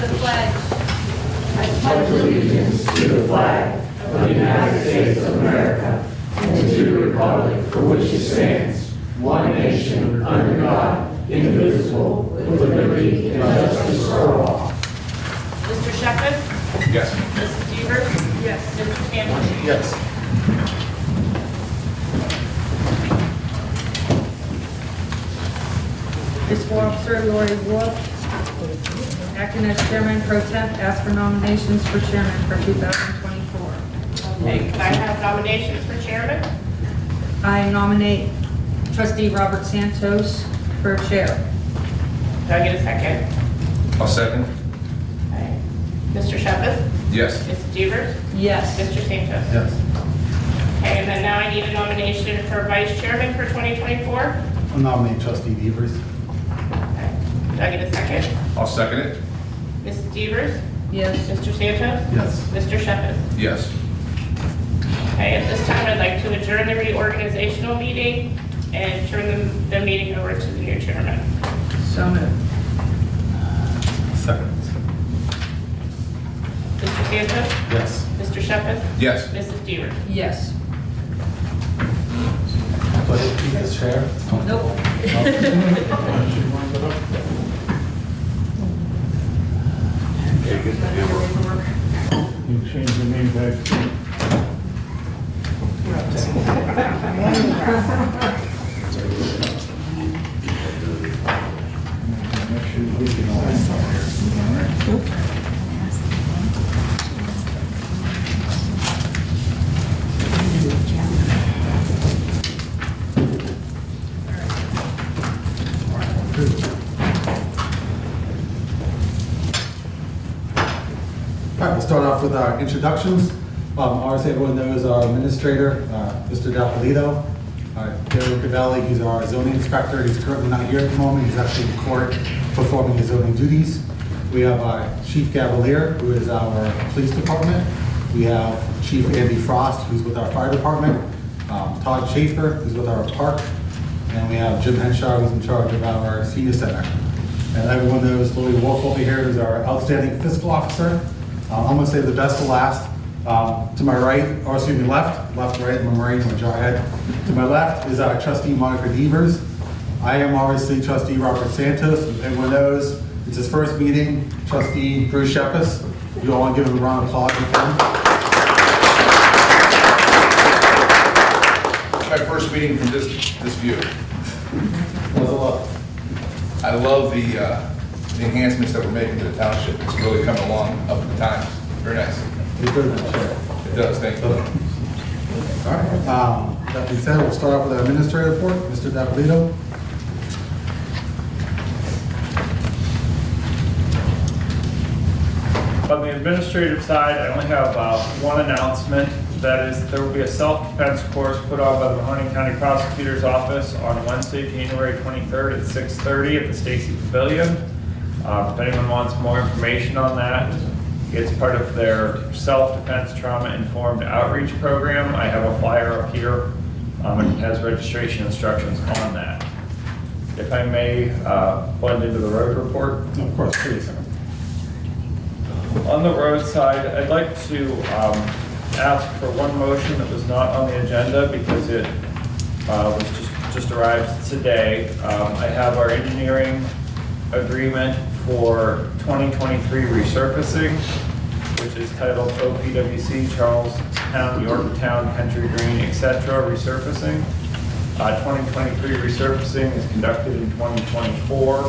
the pledge. I pledge allegiance to the flag of the United States of America and to the republic for which it stands, one nation, under God, indivisible, with liberty and justice for all. Mr. Shepherd? Yes. Mrs. Devers? Yes. Mr. Campbell? Yes. Fiscal Officer Lori Wolf, acting as Chairman Pro Temp, ask for nominations for Chairman for 2024. Okay, can I have nominations for chairman? I nominate Trustee Robert Santos for Chair. Can I get a second? I'll second. Okay. Mr. Shepherd? Yes. Mrs. Devers? Yes. Mr. Santos? Yes. Okay, and then now I need a nomination for vice chairman for 2024. I'll nominate Trustee Devers. Okay. Can I get a second? I'll second it. Mrs. Devers? Yes. Mr. Santos? Yes. Mr. Shepherd? Yes. Okay, at this time, I'd like to adjourn the reorganizational meeting and turn the meeting over to the new chairman. So moved. Second. Mr. Santos? Yes. Mr. Shepherd? Yes. Mrs. Devers? Yes. Do I have to keep this chair? Nope. You change the name back to... Actually, we can all sign here. All right, we'll start off with our introductions. Obviously, everyone knows our administrator, Mr. D'Appolito. Gary Cavelli, he's our zoning inspector. He's currently not here at the moment. He's actually in court performing his zoning duties. We have Chief Cavalier, who is our police department. We have Chief Andy Frost, who's with our fire department. Todd Schaefer, who's with our park. And we have Jim Henshaw, who's in charge of our senior center. And everyone knows Lori Wolf over here is our outstanding fiscal officer. I'm gonna say the best for last. To my right, or excuse me, left, right, my right, my jarhead. To my left is our trustee Monica Devers. I am obviously trustee Robert Santos. Everyone knows it's his first meeting. Trustee Bruce Shepis. You all want to give him a round of applause if you can. My first meeting from this view. How's it look? I love the enhancements that we're making to the township. It's really coming along up at the times. Very nice. You're good in that chair. It does, thank you. All right. That being said, we'll start off with our administrative report. Mr. D'Appolito. On the administrative side, I only have one announcement. That is, there will be a self-defense course put on by the Mahoning County Prosecutor's Office on Wednesday, January 23rd at 6:30 at the Stacy Pavilion. If anyone wants more information on that, it's part of their self-defense trauma-informed outreach program. I have a flyer up here, and it has registration instructions on that. If I may blend into the road report. Of course, please. On the road side, I'd like to ask for one motion that was not on the agenda because it was just arrived today. I have our engineering agreement for 2023 resurfacing, which is titled OPWC Charlestown, Yorktown, Country Green, etc. resurfacing. 2023 resurfacing is conducted in 2024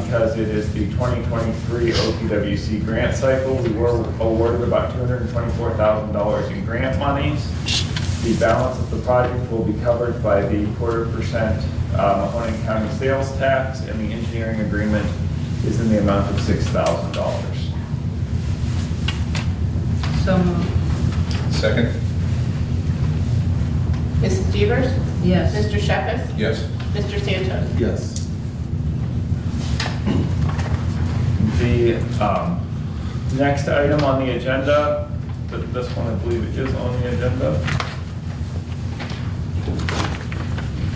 because it is the 2023 OPWC grant cycle. We were awarded about $224,000 in grant monies. The balance of the project will be covered by the 0.25% Mahoning County sales tax, and the engineering agreement is in the amount of $6,000. So moved. Second? Mrs. Devers? Yes. Mr. Shepherd? Yes. Mr. Santos? Yes. The next item on the agenda, this one I believe it is on the agenda,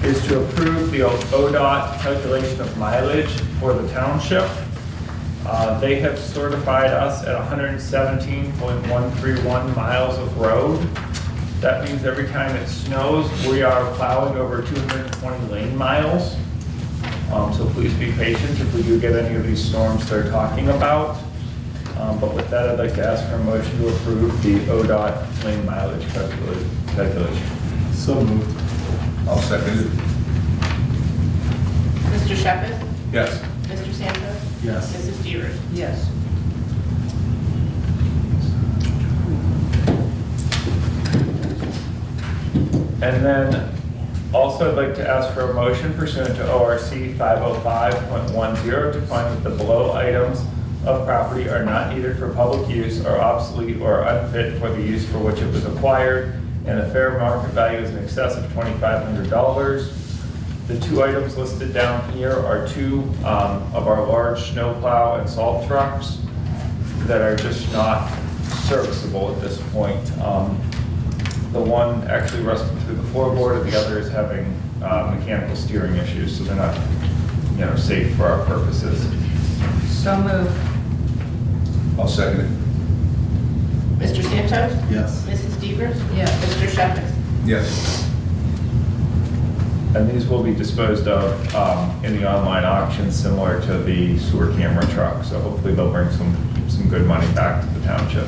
is to approve the ODOT calculation of mileage for the township. They have certified us at 117.131 miles of road. That means every time it snows, we are plowing over 220 lane miles. So please be patient if we do get any of these storms they're talking about. But with that, I'd like to ask for a motion to approve the ODOT lane mileage calculation. So moved. I'll second it. Mr. Shepherd? Yes. Mr. Santos? Yes. Mrs. Stevens? Yes. And then also I'd like to ask for a motion pursuant to ORC 505.10 to find that the below items of property are not needed for public use, are obsolete or unfit for the use for which it was acquired, and the fair market value is in excess of $2,500. The two items listed down here are two of our large snowplow and salt trucks that are just not serviceable at this point. The one actually rusted through the floorboard, and the other is having mechanical steering issues, so they're not, safe for our purposes. So moved. I'll second it. Mr. Santos? Yes. Mrs. Stevens? Yes. Mr. Shepherd? Yes. And these will be disposed of in the online auction, similar to the sewer camera truck. So hopefully they'll bring some good money back to the township.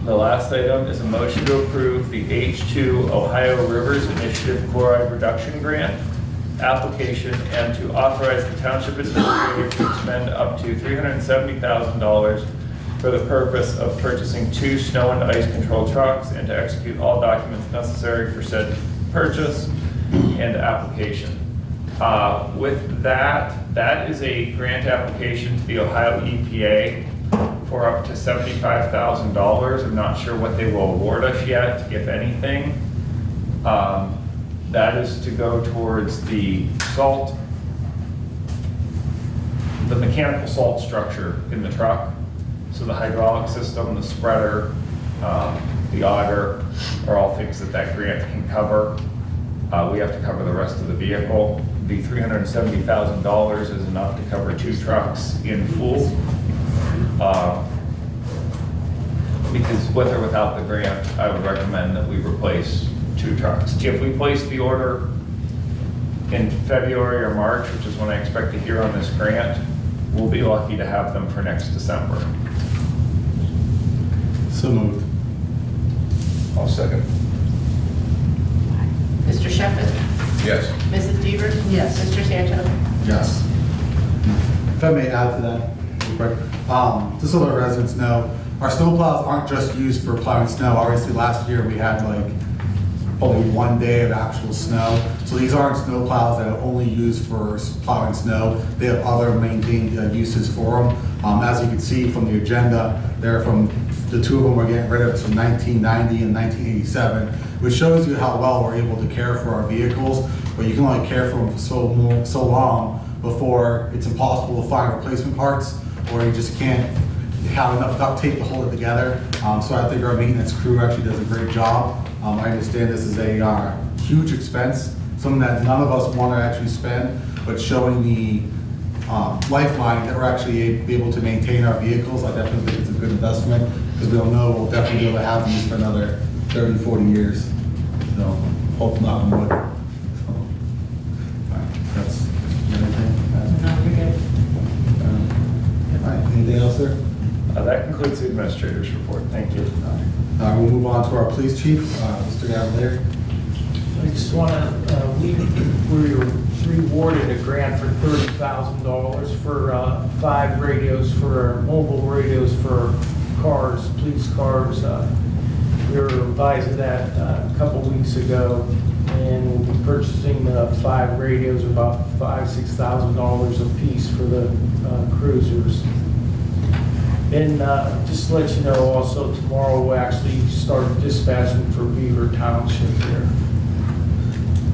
The last item is a motion to approve the H2 Ohio Rivers Initiative Chloride Reduction Grant application and to authorize the township administrator to expend up to $370,000 for the purpose of purchasing 2 snow and ice control trucks and to execute all documents necessary for said purchase and application. With that is a grant application to the Ohio EPA for up to $75,000. I'm not sure what they will award us yet, if anything. That is to go towards the mechanical salt structure in the truck. So the hydraulic system, the spreader, the auger are all things that grant can cover. We have to cover the rest of the vehicle. The $370,000 is enough to cover 2 trucks in full. Because with or without the grant, I would recommend that we replace 2 trucks. If we place the order in February or March, which is when I expect to hear on this grant, we'll be lucky to have them for next December. So moved. I'll second. Mr. Shepherd? Yes. Mrs. Stevens? Yes. Mr. Santos? Yes. If I may add to that real quick, just so the residents know, our snowplows aren't just used for plowing snow. Obviously, last year we had only 1 day of actual snow. So these aren't snowplows that are only used for plowing snow. They have other maintained uses for them. As you can see from the agenda, they're from the 2 of them we're getting rid of from 1990 and 1987, which shows you how well we're able to care for our vehicles. But you can only care for them for so long before it's impossible to find replacement parts, or you just can't have enough duct tape to hold it together. So I think our maintenance crew actually does a great job. I understand this is a huge expense, something that none of us want to actually spend, but showing the lifeline that we're actually able to maintain our vehicles, I definitely think it's a good investment, because we don't know we'll definitely be able to have these for another 30, 40 years. So hope not on wood. So, all right, that's everything. No, you're good. All right, anything else there? That concludes the administrator's report. Thank you. We'll move on to our police chief, Mr. Cavalier. I just want to, we were rewarded a grant for $30,000 for 5 radios, for mobile radios for cars, police cars. We were advised of that a couple weeks ago, and we'll be purchasing 5 radios, about $5,000 to $6,000 a piece for the cruisers. And just to let you know, also tomorrow we'll actually start dispatching for Beaver Township here.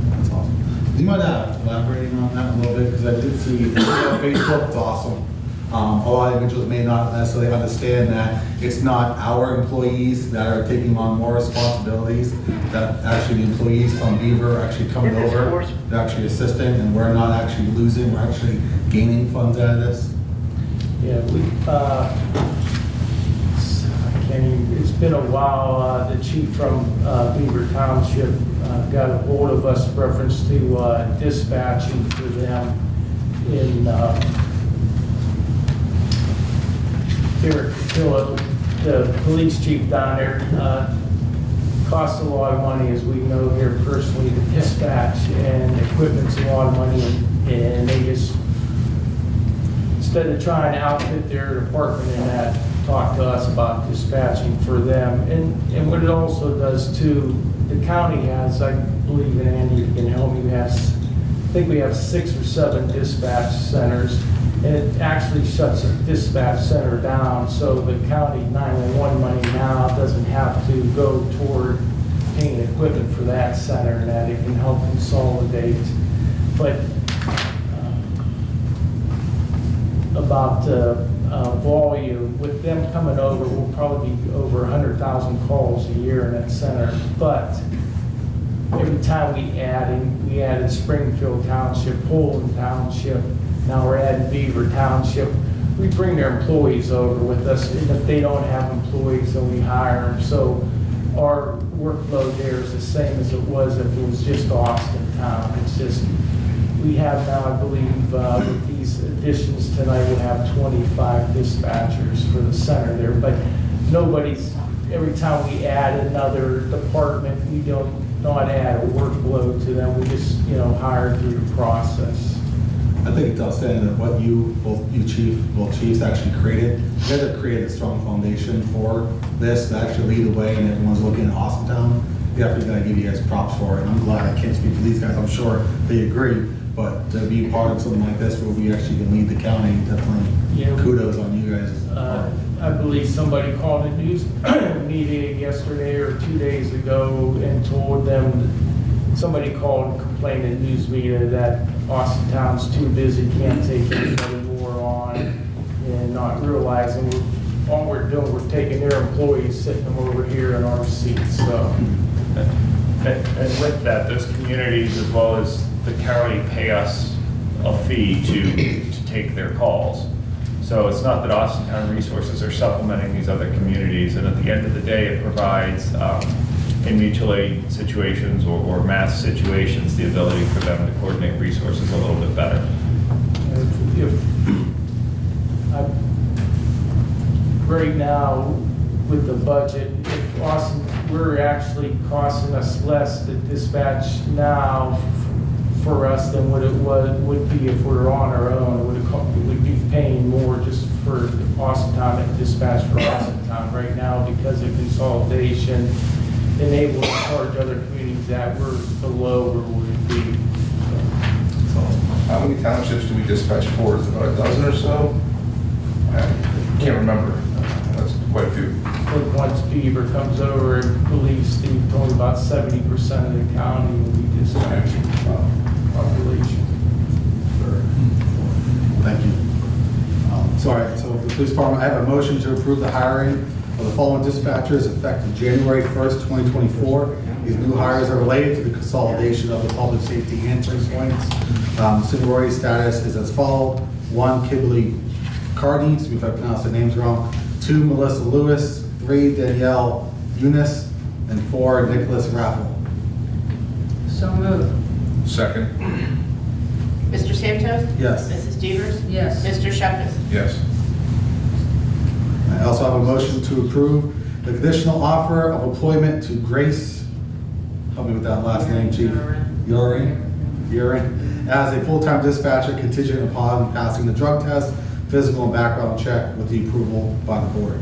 That's awesome. Do you mind elaborating on that a little bit? Because I did see on Facebook, it's awesome. A lot of individuals may not necessarily understand that it's not our employees that are taking on more responsibilities, that actually the employees from Beaver are actually coming over, they're actually assisting, and we're not actually losing, we're actually gaining funds out of this. Yeah, it's been a while. The chief from Beaver Township got a hold of us in reference to dispatching for them in here, the police chief down there. Costs a lot of money, as we know here personally, to dispatch, and equipment's a lot of money, and they just, instead of trying to outfit their department in that, talk to us about dispatching for them. And what it also does too, the county has, I believe, and Andy can help me, I think we have 6 or 7 dispatch centers, and it actually shuts a dispatch center down, so the county 911 money now doesn't have to go toward paying equipment for that center, and that it can help consolidate. But about volume, with them coming over, we'll probably be over 100,000 calls a year in that center. But every time we added Springfield Township, Poland Township, now we're adding Beaver Township. We bring their employees over with us, and if they don't have employees, then we hire them. So our workload there is the same as it was if it was just Austintown. It's just, we have now, I believe, with these additions tonight, we'll have 25 dispatchers for the center there. But every time we add another department, we don't not add a workload to them. We just, hire through the process. I think it's outstanding that what both chiefs actually created. You guys have created a strong foundation for this to actually lead the way, and everyone's looking at Austintown. Definitely gotta give you guys props for it. And I'm glad I can't speak for these guys. I'm sure they agree, but to be part of something like this where we actually can lead the county, definitely kudos on you guys. I believe somebody called a news media yesterday or 2 days ago and told them, somebody called and complained in news media that Austintown's too busy, can't take anybody more on, and not realizing all we're doing, we're taking their employees, sitting them over here in our seats, so. And with that, those communities as well as the county pay us a fee to take their calls. So it's not that Austintown Resources are supplementing these other communities, and at the end of the day, it provides, in mutual aid situations or mass situations, the ability for them to coordinate resources a little bit better. Right now, with the budget, if we're actually costing us less to dispatch now for us than what it would be if we were on our own. We'd be paying more just for Austintown and dispatch for Austintown right now because of consolidation, and able to charge other communities that were below where we would be. How many townships do we dispatch for? Is it about a dozen or so? I can't remember. That's quite a few. I think once Beaver comes over, I believe Steve told me about 70% of the county will be dispatched population. Thank you. Sorry, so for the police department, I have a motion to approve the hiring of the following dispatchers effective January 1st, 2024. These new hires are related to the consolidation of the public safety answering points. Seniority status is as follows: 1, Kimberly Carney, if I pronounced the names wrong; 2, Melissa Lewis; 3, Danielle Eunice; and 4, Nicholas Raffel. So moved. Second. Mr. Santos? Yes. Mrs. Devers? Yes. Mr. Shepherd? Yes. I also have a motion to approve the conditional offer of employment to Grace, help me with that last name, Chief. Urin, as a full-time dispatcher contingent upon passing the drug test, physical and background check with the approval by the board.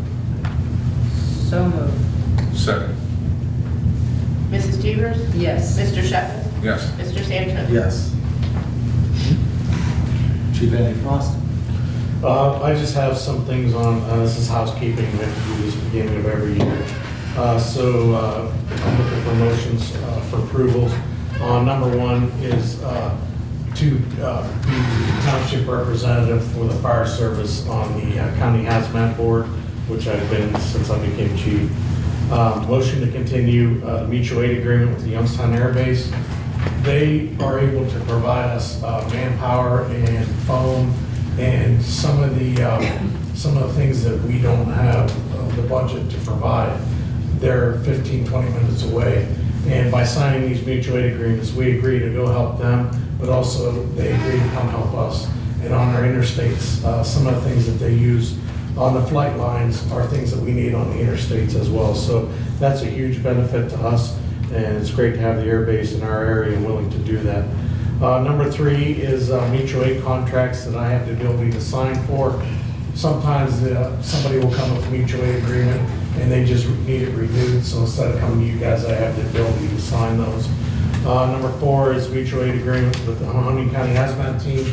So moved. Second. Mrs. Devers? Yes. Mr. Shepherd? Yes. Mr. Santos? Yes. Chief Andy Frost. I just have some things on, this is housekeeping, we have to do this at the beginning of every year. I'm looking for motions for approvals. Number 1 is to to be the township representative for the fire service on the county hazmat board, which I've been since I became chief. Motion to continue the mutual aid agreement with the Youngstown Air Base. They are able to provide us manpower and foam and some of the things that we don't have the budget to provide. They're 15, 20 minutes away. And by signing these mutual aid agreements, we agree to go help them, but also they agree to come help us. And on our interstates, some of the things that they use on the flight lines are things that we need on the interstates as well. So that's a huge benefit to us, and it's great to have the air base in our area and willing to do that. Number 3 is mutual aid contracts that I have the ability to sign for. Sometimes somebody will come with a mutual aid agreement and they just need it renewed, so instead of coming to you guys, I have the ability to sign those. Number 4 is mutual aid agreement with the Mahoning County Hazmat Team.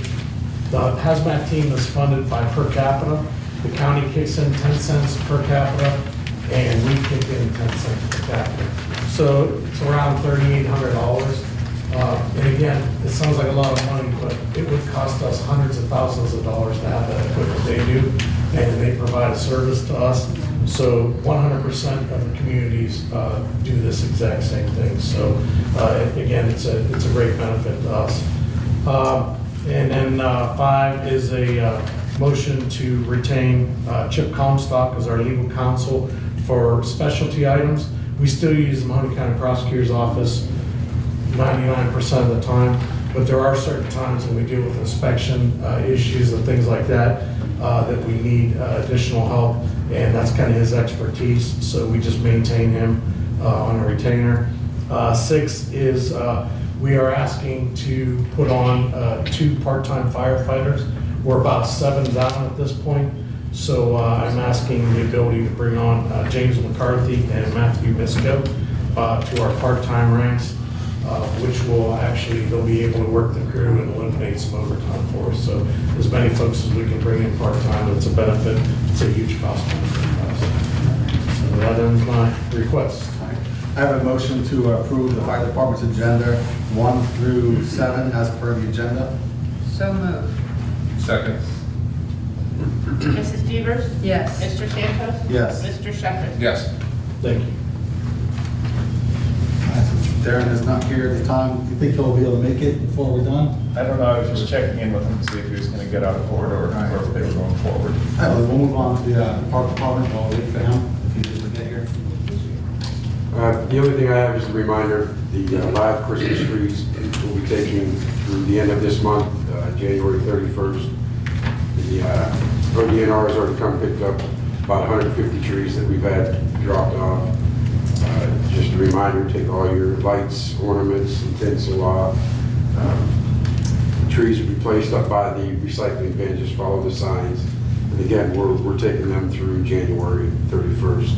The Hazmat Team is funded by per capita. The county kicks in 10 cents per capita, and we kick in 10 cents per capita. So it's around $3,800. And again, it sounds like a lot of money, but it would cost us hundreds of thousands of dollars to have that equipment they do, and they provide a service to us. So 100% of the communities do this exact same thing. So again, it's a great benefit to us. And then 5 is a motion to retain Chip Comstock as our legal counsel for specialty items. We still use the Mahoning County Prosecutor's Office 99% of the time, but there are certain times when we deal with inspection issues and things like that that we need additional help, and that's kind of his expertise, so we just maintain him on a retainer. 6 is we are asking to put on 2 part-time firefighters. We're about 7 down at this point, so I'm asking the ability to bring on James McCarthy and Matthew Misko to our part-time ranks, which will actually, they'll be able to work the crew and eliminate some overtime for us. So as many folks as we can bring in part-time, it's a benefit. It's a huge cost benefit for us. So that ends my request. I have a motion to approve the fire department's agenda 1 through 7 as per the agenda. So moved. Second. Mrs. Devers? Yes. Mr. Santos? Yes. Mr. Shepherd? Yes. Thank you. Darren is not here at the time. Do you think he'll be able to make it before we're done? I don't know, I was just checking in with him to see if he was going to get out of order or if they were going forward. All right, well, we'll move on to the park department. I'll wait for him if he doesn't get here. The only thing I have is a reminder, the live Christmas trees will be taken through the end of this month, January 31st. The ODNR has already come picked up about 150 trees that we've had dropped off. Just a reminder, take all your lights, ornaments, and tinsel off. The trees will be placed up by the recycling bin, just follow the signs. And again, we're taking them through January 31st.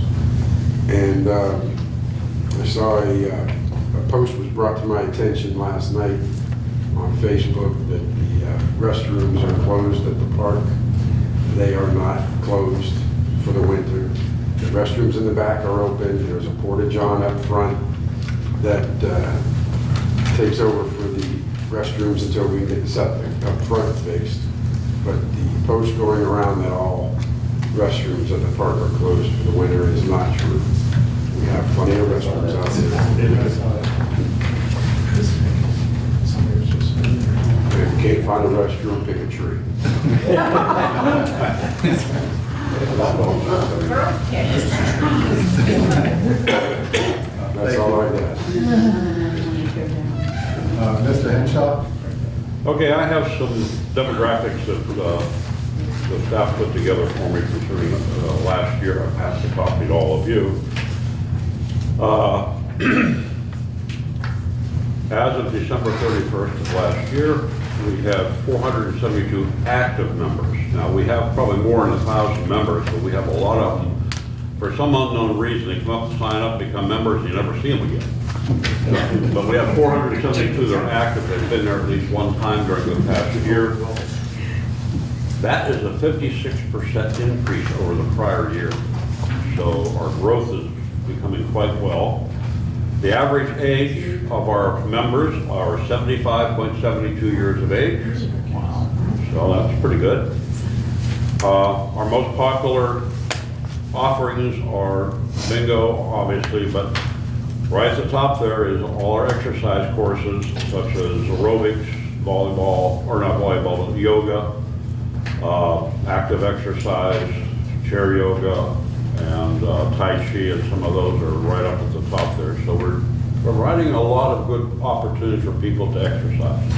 And I saw a post was brought to my attention last night on Facebook that the restrooms are closed at the park. They are not closed for the winter. The restrooms in the back are open. There's a porta-john up front that takes over for the restrooms until we get the septic up front fixed. But the post going around that all restrooms at the park are closed for the winter is not true. We have plenty of restrooms out there. If you can't find a restroom, pick a tree. That's all I got. Mr. Henshaw? Okay, I have some demographics that the staff put together for me concerning last year. I passed a copy to all of you. As of December 31st of last year, we have 472 active members. Now, we have probably more than 1,000 members, but we have a lot of them. For some unknown reason, they come up, sign up, become members, and you never see them again. But we have 472 that are active. They've been there at least one time during the past year. That is a 56% increase over the prior year. So our growth is becoming quite well. The average age of our members are 75.72 years of age. Wow. So that's pretty good. Our most popular offerings are bingo, obviously, but right at the top there is all our exercise courses, such as aerobics, volleyball, or not volleyball, but yoga, active exercise, chair yoga, and Tai Chi, and some of those are right up at the top there. So we're providing a lot of good opportunities for people to exercise.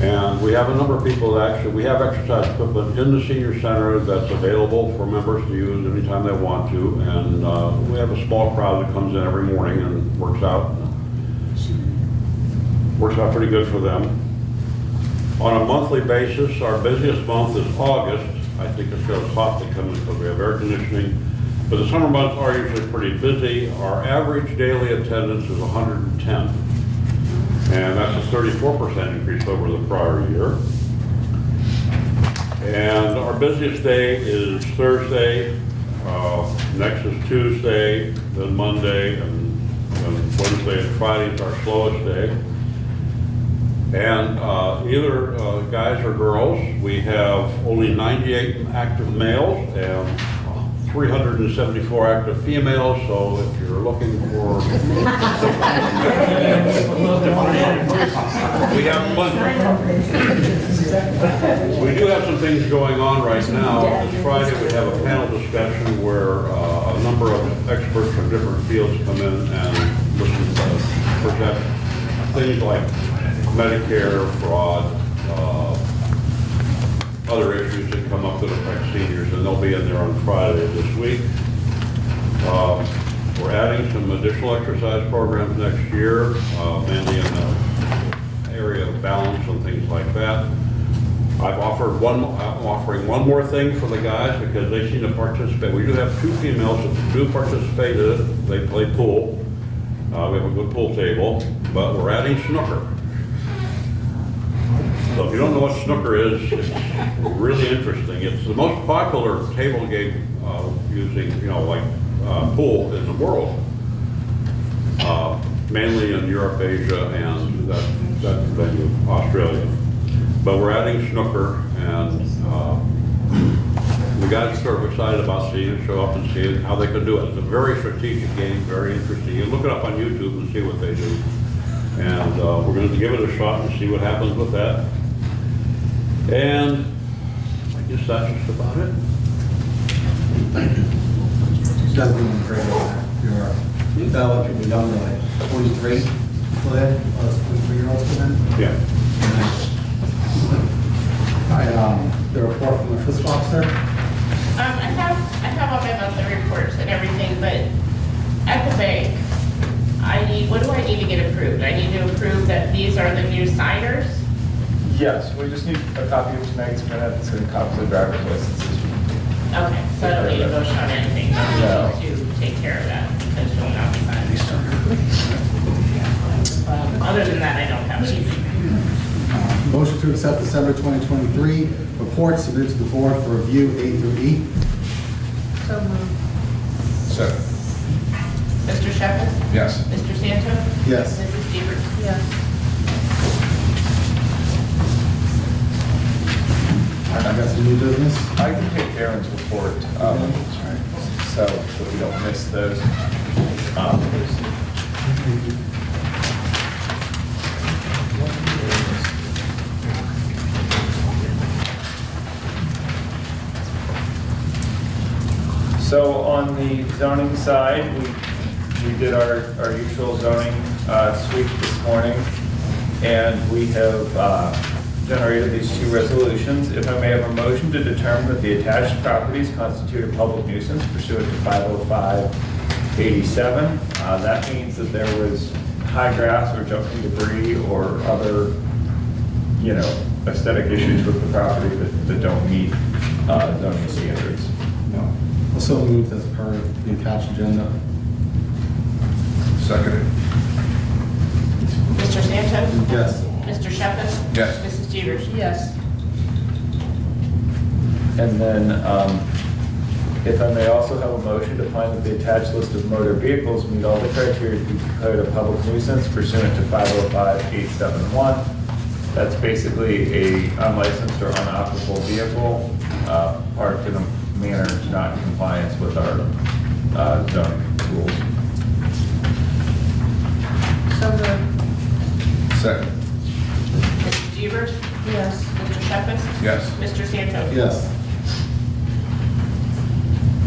And we have a number of people that actually, we have exercise equipment in the senior center that's available for members to use anytime they want to. And we have a small crowd that comes in every morning and works out pretty good for them. On a monthly basis, our busiest month is August. I think it's because it's hot to come in because we have air conditioning. But the summer months are usually pretty busy. Our average daily attendance is 110. And that's a 34% increase over the prior year. And our busiest day is Thursday, next is Tuesday, then Monday, and then Wednesday and Friday is our slowest day. And either guys or girls, we have only 98 active males and 374 active females, so if you're looking for... we have fun. We do have some things going on right now. This Friday we have a panel discussion where a number of experts from different fields come in and listen to present things like Medicare, fraud, other issues that come up that affect seniors, and they'll be in there on Friday this week. We're adding some additional exercise programs next year, mainly in the area of balance and things like that. I'm offering one more thing for the guys because they seem to participate. We do have 2 females that do participate in it. They play pool. We have a good pool table, but we're adding snooker. So if you don't know what snooker is, it's really interesting. It's the most popular table game using, pool in the world, mainly in Europe, Asia, and that venue, Australia. But we're adding snooker, and the guys are sort of excited about seeing it, show up and see how they can do it. It's a very strategic game, very interesting. You look it up on YouTube and see what they do. And we're going to give it a shot and see what happens with that. And I guess that's just about it. You guys are doing great. You're developed, you're young, like 43 today, 43-year-olds come in. Yeah. The report from the fiscal officer. I have all my monthly reports and everything, but at the bank, what do I need to get approved? I need to approve that these are the new signers? Yes, we just need a copy of tonight's minutes and a copy of the driver's licenses. Okay, so I don't need a motion on anything, I need to take care of that, because you'll not be signing. Other than that, I don't have anything. Motion to accept December 2023 reports submitted to the board for review A through E. So moved. Second. Mr. Shepherd? Yes. Mr. Santo? Yes. Mrs. Stevens? Yes. All right, I got some new business. I can take Aaron's report, so we don't miss those. So on the zoning side, we did our usual zoning sweep this morning, and we have generated these 2 resolutions. If I may have a motion to determine that the attached properties constitute a public nuisance pursuant to 505-87. That means that there was high grass or jumping debris or other, aesthetic issues with the property that don't meet zoning standards. Also moved as per the attached agenda. Seconded. Mr. Santo? Yes. Mr. Shepherd? Yes. Mrs. Stevens? Yes. And then If I may also have a motion to find that the attached list of motor vehicles meet all the criteria to be declared a public nuisance pursuant to 505-871. That's basically a unlicensed or unoperable vehicle parked in a manner not in compliance with our zoning rules. So moved. Second. Mrs. Jeter? Yes. Mr. Shepherd? Yes. Mr. Santos? Yes.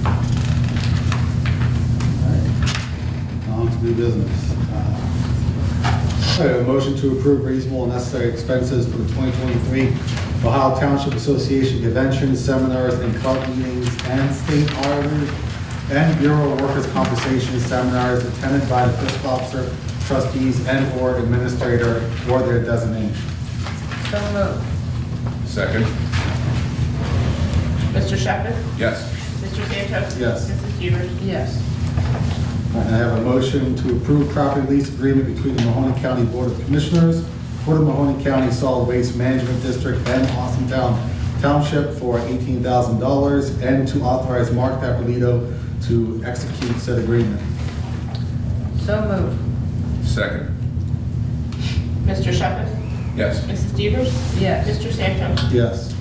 All right. On to new business. I have a motion to approve reasonable and necessary expenses for the 2023 Ohio Township Association conventions, seminars, and club meetings, and state auditors and Bureau of Workers' Compensation seminars attended by the fiscal officer, trustees, and/or administrator, or their designation. So moved. Second. Mr. Shepherd? Yes. Mr. Santos? Yes. Mrs. Jeter? Yes. I have a motion to approve property lease agreement between the Mahoney County Board of Commissioners for the Mahoney County Solid Waste Management District and Austintown Township for $18,000, and to authorize Mark Papolito to execute said agreement. So moved. Second. Mr. Shepherd? Yes. Mrs. Jeter? Yes. Mr. Santos? Yes.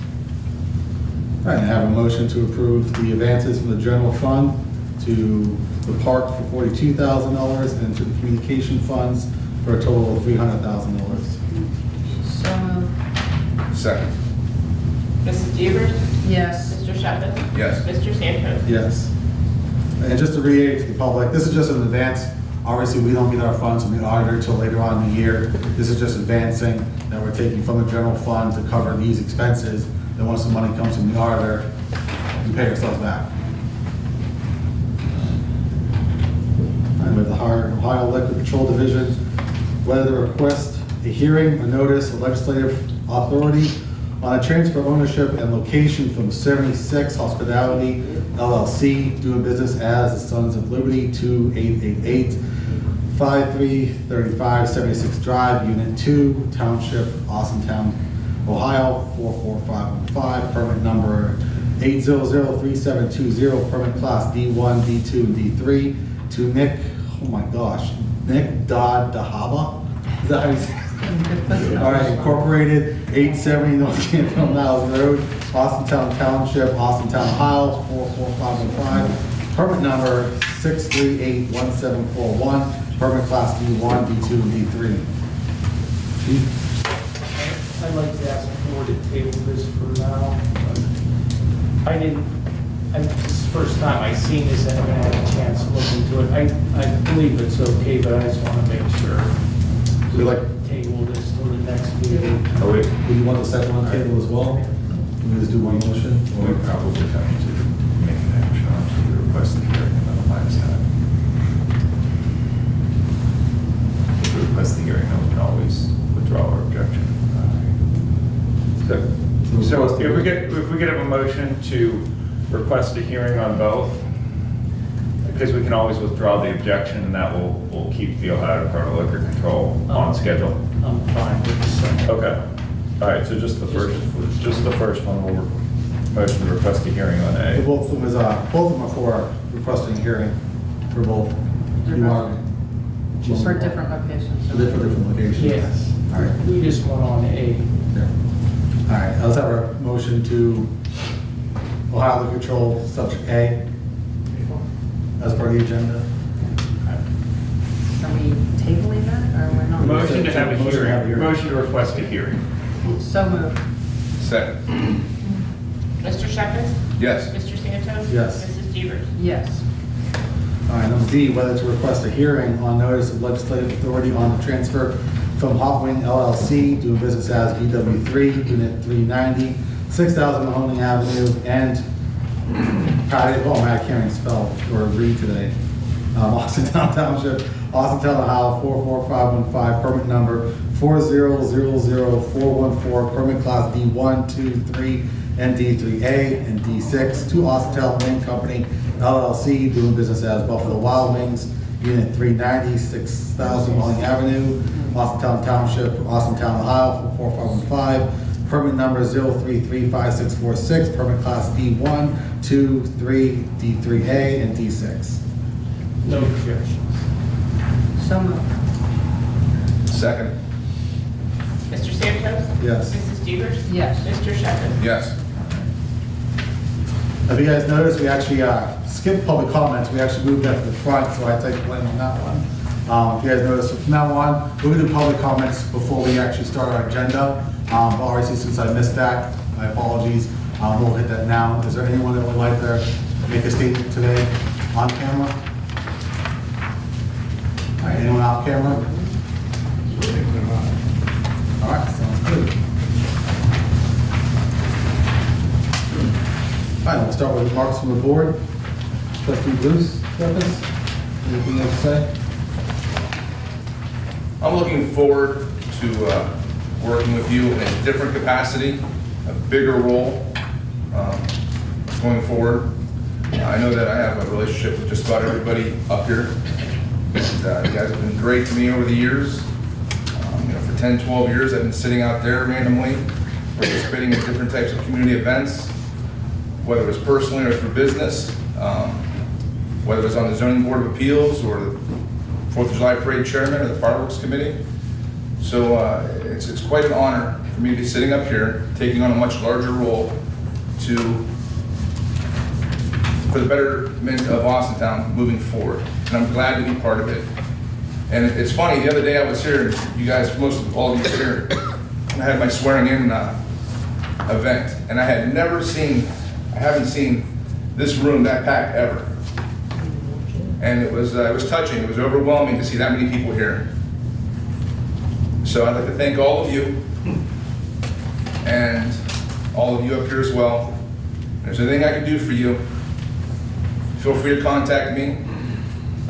All right, I have a motion to approve the advances from the general fund to the park for $42,000 and to the communication funds for a total of $300,000. So moved. Second. Mrs. Jeter? Yes. Mr. Shepherd? Yes. Mr. Santos? Yes. And just to reiterate to the public, this is just an advance. Obviously, we don't get our funds from the auditor until later on in the year. This is just advancing that we're taking from the general fund to cover these expenses. Then once the money comes from the auditor, we pay ourselves back. And with the Ohio Liquor Control Division, whether to request a hearing or notice of legislative authority on a transfer of ownership and location from 76 Hospitality LLC, doing business as the Sons of Liberty, 2888 5335 76 Drive, Unit 2, Township, Austintown, Ohio, 44515, permit number 8003720, permit class D1, D2, and D3, to Nick, oh my gosh, Nick Dodd Dahaba? Is that how you say it? All right, Incorporated, 870 North Canfield Niles Road, Austintown Township, Austintown, Ohio, 44515, permit number 6381741, permit class D1, D2, and D3. Chief? I'd like to ask the board to table this for now. This is the first time I've seen this, I haven't had a chance to look into it. I believe it's okay, but I just want to make sure. We like, Table this till the next meeting. Oh, wait. do you want the second one table as well? Can we just do one motion? We Or- probably have to make an action on the request of hearing and then the last time. If we request the hearing, then we can always withdraw our objection. So if we get a motion to request a hearing on both, because we can always withdraw the objection, and that will keep the Ohio Department of Liquor Control on schedule. I'm fine with the second. Okay. All right, so just the first one, we'll motion to request a hearing on A. Both of them are for requesting a hearing for both. You are. Just for different locations. For different locations? Yes. All right. We just went on A. Yeah. All right, let's have a motion to Ohio Liquor Control, subject A, as part of the agenda. Are we tabling that, or we're not? Motion to have a Motion to have a hearing, hearing. motion to request a hearing. So moved. Second. Mr. Shepherd? Yes. Mr. Santos? Yes. Mrs. Jeter? Yes. All right, number D, whether to request a hearing on notice of legislative authority on the transfer from Hot Wing LLC, doing business as BW3, Unit 390, 6000 Mahoney Avenue, and patio, oh man, I can't even spell or read today. Austintown Township, Austintown, Ohio, 44515, permit number 4000414, permit class D1, 2, 3, and D3A, and D6, to Austintown Wing Company, LLC, doing business as Buffalo Wild Wings, Unit 390, 6000 Mahoney Avenue, Austintown Township, Austintown, Ohio, 44515, permit number 0335646, permit class D1, 2, 3, D3A, and D6. No objection. So moved. Second. Mr. Santos? Yes. Mrs. Devers? Yes. Mr. Shepherd? Yes. If you guys noticed, we actually skipped public comments. We actually moved that to the front, so I take blame on that one. If you guys notice, from now on, we're going to do public comments before we actually start our agenda. But obviously, since I missed that, my apologies. We'll hit that now. Is there anyone that would like to make a statement today on camera? All right, anyone off camera? All right, sounds good. All right, we'll start with remarks from the board. Trustee Bruce, anything you have to say? I'm looking forward to working with you in a different capacity, a bigger role going forward. I know that I have a relationship with just about everybody up here. And, you guys have been great to me over the years. For 10, 12 years, I've been sitting out there randomly, participating in different types of community events, whether it was personally or through business, whether it was on the Zoning Board of Appeals or the 4th of July Parade Chairman or the Fireworks Committee. So it's quite an honor for me to be sitting up here, taking on a much larger role for the betterment of Austintown moving forward. And I'm glad to be part of it. And it's funny, the other day I was here, you guys, all of you were here, and I had my swearing in event, and I haven't seen this room that packed ever. And it was touching, it was overwhelming to see that many people here. So I'd like to thank all of you, and all of you up here as well. If there's anything I can do for you, feel free to contact me.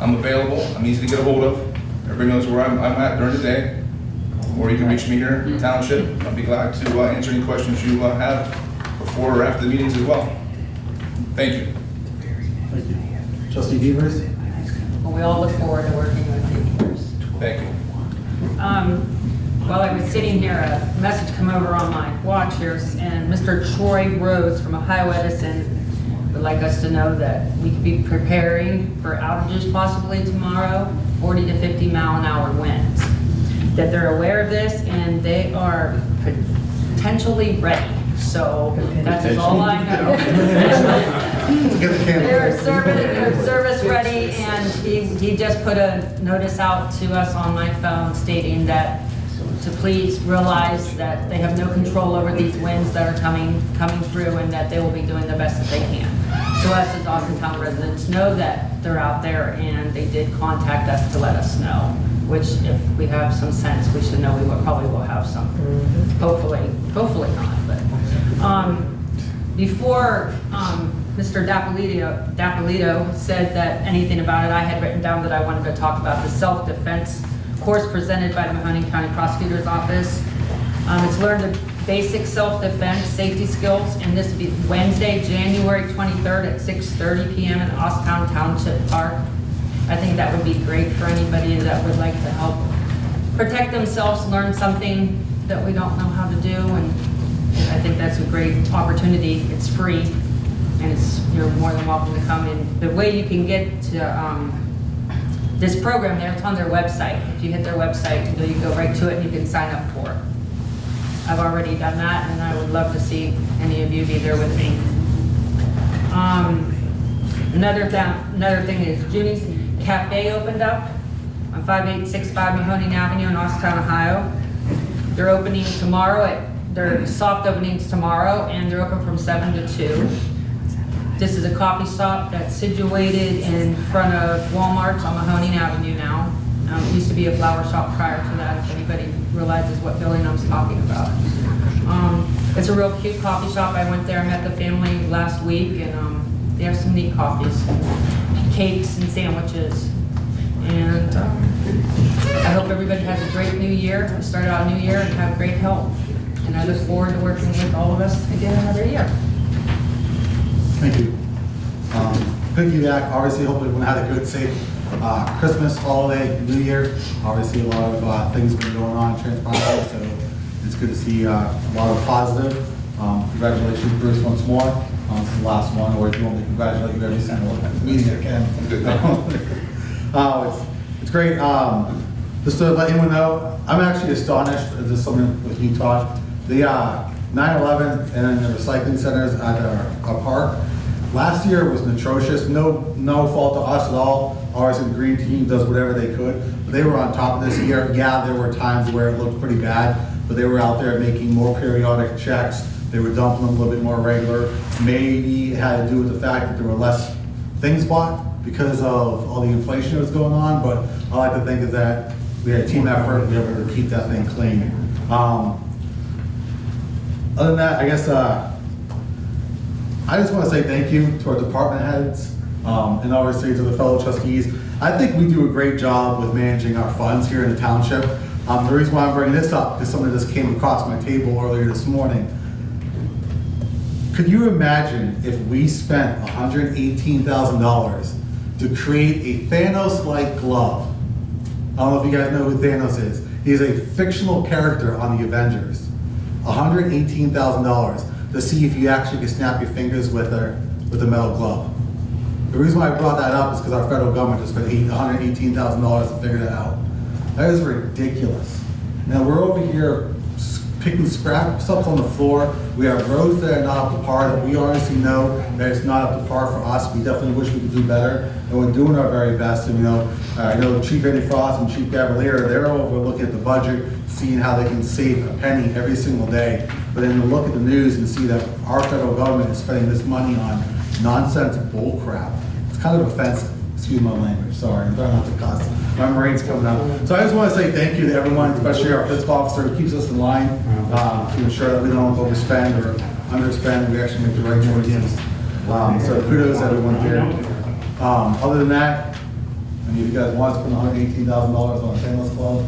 I'm available, I'm easy to get a hold of. Everybody knows where I'm at during the day, or you can reach me here in the township. I'll be glad to answer any questions you have before or after the meetings as well. Thank you. Thank you. Trustee Devers? Well, we all look forward to working with you, Bruce. Thank you. While I was sitting here, a message came over on my watch here, and Mr. Troy Rhodes from Ohio Edison would like us to know that we could be preparing for outages possibly tomorrow, 40 to 50 mile an hour winds. That they're aware of this and they are potentially ready. So that's all I know. They're service ready, and he just put a notice out to us on my phone stating that to please realize that they have no control over these winds that are coming through, and that they will be doing the best that they can. So us as Austintown residents know that they're out there, and they did contact us to let us know, which if we have some sense, we should know we probably will have some. Hopefully not, but. Before Mr. Dapolito said that anything about it, I had written down that I wanted to talk about the self-defense course presented by the Mahoning County Prosecutor's Office. It's learned the basic self-defense safety skills, and this will be Wednesday, January 23rd at 6:30 p.m. in Austintown Township Park. I think that would be great for anybody that would like to help protect themselves, learn something that we don't know how to do, and I think that's a great opportunity. It's free, and you're more than welcome to come in. The way you can get to this program there, it's on their website. If you hit their website, you go right to it and you can sign up for it. I've already done that, and I would love to see any of you be there with me. Another thing is Junie's Cafe opened up on 5865 Mahoning Avenue in Austintown, Ohio. They're opening tomorrow they're soft openings tomorrow, and they're open from 7 to 2. This is a coffee shop that's situated in front of Walmart's on Mahoning Avenue now. It used to be a flower shop prior to that, if anybody realizes what building I'm talking about. It's a real cute coffee shop. I went there and met the family last week, and they have some neat coffees, cakes and sandwiches. And I hope everybody has a great new year, start out a new year and have great health. And I look forward to working with all of us again another year. Thank you. Piggyback, obviously, hope everyone had a good, safe Christmas, holiday, New Year. Obviously, a lot of things been going on, transpiring, so it's It's good to see a lot of positive. Congratulations, Bruce, once more. This is the last one, or if you want me to congratulate you every single meeting I can. It's great. Just to let anyone know, I'm actually astonished, this is something with you, Todd. The 9/11 and the recycling centers at our park, last year was atrocious. No fault to us at all. Ours and green team does whatever they could. But they were on top of this year. Yeah, there were times where it looked pretty bad, but they were out there making more periodic checks. They were dumping them a little bit more regular. Maybe it had to do with the fact that there were less things bought because of all the inflation that was going on. But I like to think is that we had a team effort. We were able to keep that thing clean. Other than that, I guess I just want to say thank you to our department heads and obviously to the fellow trustees. I think we do a great job with managing our funds here in the township. The reason why I'm bringing this up because something just came across my table earlier this morning. Could you imagine if we spent $118,000 to create a Thanos-like glove? I don't know if you guys know who Thanos is. He's a fictional character on the Avengers. $118,000 to see if you actually can snap your fingers with a metal glove. The reason why I brought that up is because our federal government just spent $118,000 to figure that out. That is ridiculous. Now we're over here picking scraps up on the floor. We have roads that are not up to par that we honestly know that it's not up to par for us. We definitely wish we could do better, and we're doing our very best. And I know Chief Eddie Frost and Chief Cavalier, they're over looking at the budget, seeing how they can save a penny every single day. But then to look at the news and see that our federal government is spending this money on nonsense bull crap, it's kind of offensive. Excuse my language, sorry, I'm trying not to cuss. My brain's coming out. So I just want to say thank you to everyone, especially our fiscal officer who keeps us in line to ensure that we don't overspend or underspend. We actually make the right choices. So kudos to everyone here. Other than that, I mean, if you guys want to spend $118,000 on a stainless glove,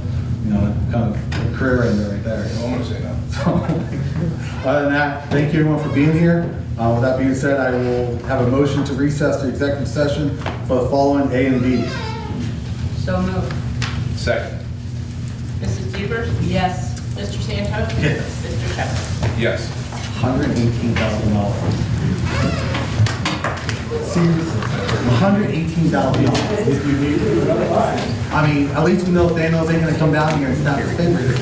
kind of a career ender right there. I'm going to say no. Other than that, thank you everyone for being here. With that being said, I will have a motion to recess to executive session for the following A and B. So moved. Second. Mrs. Devers? Yes. Mr. Santos? Yes. Mr. Shepherd? Yes. $118,000. Seriously, $118,000. I mean, at least we know Thanos ain't gonna come down here and snap his fingers.